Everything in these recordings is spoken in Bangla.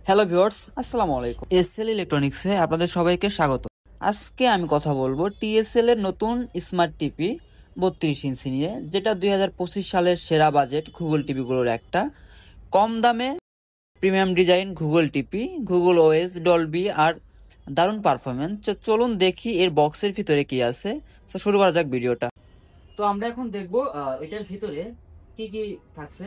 হ্যালো ভিউয়ার্স, আসসালামু আলাইকুম। এসএল ইলেকট্রনিক্সে আপনাদের সবাইকে স্বাগত। আজকে আমি কথা বলবো টিএসএল এর নতুন স্মার্ট টিভি 32 ইঞ্চি নিয়ে, যেটা 2025 সালের সেরা বাজেট গুগল টিভিগুলোর একটা। কম দামে premium design Google TV, Google OS, Dolby আর দারুণ পারফরমেন্স। চলুন দেখি এর বক্সের ভিতরে কি আছে। তো শুরু করা যাক ভিডিওটা। তো আমরা এখন দেখবো এটার ভিতরে কি কি থাকছে।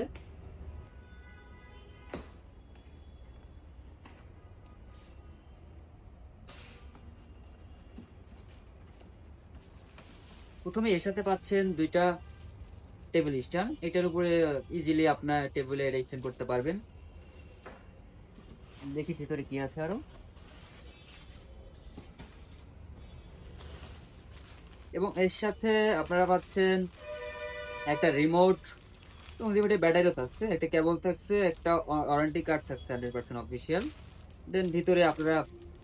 প্রথমে এর সাথে পাচ্ছেন দুইটা টেবিল স্ট্যান্ড। এটার উপরে ইজিলি আপনার টেবিলে স্ট্যান্ড করতে পারবেন। দেখি ভিতরে কি আছে আরো। এবং এর সাথে আপনারা পাচ্ছেন একটা রিমোট, এবং রিমোটের ব্যাটারিও থাকছে, একটা কেবল থাকছে, একটা ওয়ারেন্টি কার্ড থাকছে 100% অফিসিয়াল। দেন ভিতরে আপনারা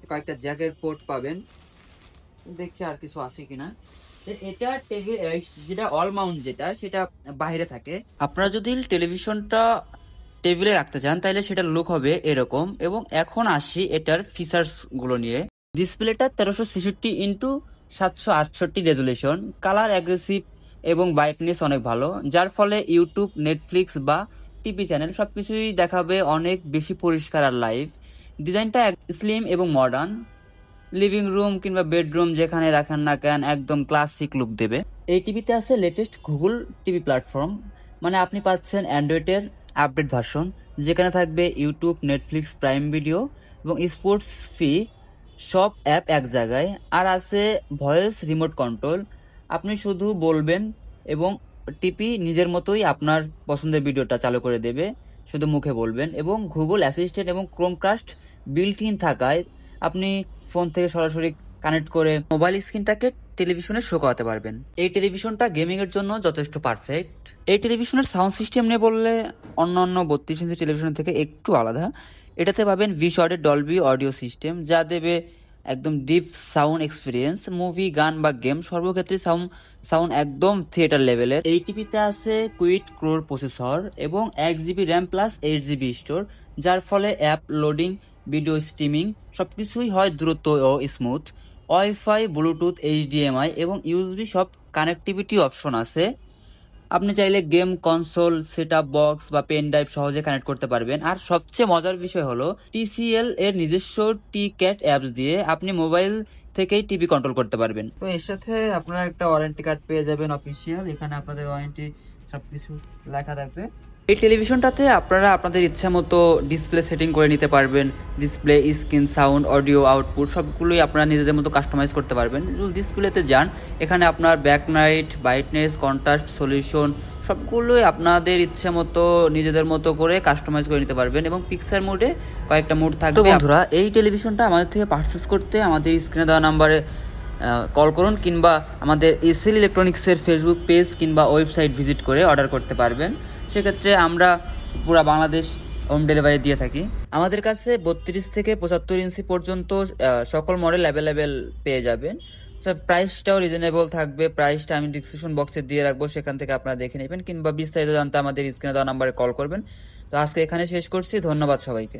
কয়েকটা জ্যাকের পোর্ট পাবেন। দেখি আর কিছু আছে কিনা। এটা টেবিল যেটা অল মাউন্ট, যেটা সেটা বাইরে থাকে। আপনারা যদি টেলিভিশনটা টেবিলে রাখতে চান তাহলে সেটা লুক হবে এরকম। এবং এখন আসি এটার ফিচার্স গুলো নিয়ে। ডিসপ্লেটা 1360x768 রেজুলেশন, কালার অ্যাগ্রেসিভ এবং ব্রাইটনেস অনেক ভালো, যার ফলে ইউটিউব, নেটফ্লিক্স বা টিভি চ্যানেল সবকিছুই দেখাবে অনেক বেশি পরিষ্কার আর লাইভ। ডিজাইনটা স্লিম এবং মডার্ন। লিভিং রুম কিংবা বেডরুম যেখানে রাখেন না কেন একদম ক্লাসিক লুক দেবে। এই টিভিতে আছে লেটেস্ট গুগল টিভি প্ল্যাটফর্ম, মানে আপনি পাচ্ছেন অ্যান্ড্রয়েডের আপডেট ভার্সন, যেখানে থাকবে ইউটিউব, নেটফ্লিক্স, প্রাইম ভিডিও এবং স্পোর্টস ফি সব অ্যাপ এক জায়গায়। আর আছে ভয়েস রিমোট কন্ট্রোল, আপনি শুধু বলবেন এবং টিভি নিজের মতোই আপনার পছন্দের ভিডিওটা চালু করে দেবে, শুধু মুখে বলবেন। এবং গুগল অ্যাসিস্ট্যান্ট এবং ক্রোমকাস্ট বিল্ট ইন থাকায় আপনি ফোন থেকে সরাসরি কানেক্ট করে মোবাইল স্ক্রিনটাকে টেলিভিশনে শো করাতে পারবেন। এই টেলিভিশনটা গেমিং এর জন্য যথেষ্ট পারফেক্ট। এই টেলিভিশনের সাউন্ড সিস্টেম নিয়ে বললে অন্যান্য 32 ইঞ্চি টেলিভিশন থেকে একটু আলাদা। এটাতে পাবেন ভিশডের ডলবি অডিও সিস্টেম, যা দেবে একদম ডিপ সাউন্ড এক্সপিরিয়েন্স। মুভি, গান বা গেম সর্বক্ষেত্রে সাউন্ড একদম থিয়েটার লেভেলের। এই টিভিতে আছে কুইড কোর প্রসেসর এবং 1 GB RAM plus 8 GB store, যার ফলে অ্যাপ লোডিং, ভিডিও স্ট্রিমিং সবকিছুই হয় দ্রুত ও স্মুথ। ওয়াইফাই, ব্লুটুথ, এইচডিএমআই এবং ইউএসবি সব কানেক্টিভিটি অপশন আছে। আপনি চাইলে গেম কনসোল, সেটআপ বক্স বা পেন ড্রাইভ সহজে কানেক্ট করতে পারবেন। আর সবচেয়ে মজার বিষয় হলো টিসিএল এর নিজস্ব টি ক্যাট অ্যাপস দিয়ে আপনি মোবাইল থেকেই টিভি কন্ট্রোল করতে পারবেন। তো এর সাথে আপনারা একটা ওয়ারেন্টি কার্ড পেয়ে যাবেন অফিসিয়াল। এখানে আপনাদের ওয়ারেন্টি সবকিছু লেখা থাকবে। এই টেলিভিশনটাতে আপনারা আপনাদের ইচ্ছা মতো ডিসপ্লে সেটিং করে নিতে পারবেন। Display, screen, sound, audio output সবগুলোই আপনারা নিজেদের মতো কাস্টমাইজ করতে পারবেন। ডিসপ্লেতে যান, এখানে আপনার ব্যাকলাইট, ব্রাইটনেস, কন্ট্রাস্ট, সলিউশন সবগুলোই আপনাদের ইচ্ছা মতো নিজেদের মতো করে কাস্টমাইজ করে নিতে পারবেন। এবং পিকচার মোডে কয়েকটা মোড থাকবে। তো বন্ধুরা, এই টেলিভিশনটা আমাদের থেকে পারচেস করতে আমাদের স্ক্রিনে দেওয়া নাম্বারে কল করুন, কিংবা আমাদের এসএল ইলেকট্রনিক্সের ফেসবুক পেজ কিংবা ওয়েবসাইট ভিজিট করে অর্ডার করতে পারবেন। সেক্ষেত্রে আমরা পুরো বাংলাদেশ হোম ডেলিভারি দিয়ে থাকি। আমাদের কাছে 32 থেকে 75 ইঞ্চি পর্যন্ত সকল মডেল অ্যাভেলেবেল পেয়ে যাবেন। প্রাইসটাও রিজনেবল থাকবে। প্রাইসটা আমি ডিসক্রিপশন বক্সে দিয়ে রাখবো, সেখান থেকে আপনারা দেখে নেবেন, কিংবা বিস্তারিত জানতে আমাদের স্ক্রিনে দেওয়া নাম্বারে কল করবেন। তো আজকে এখানে শেষ করছি। ধন্যবাদ সবাইকে।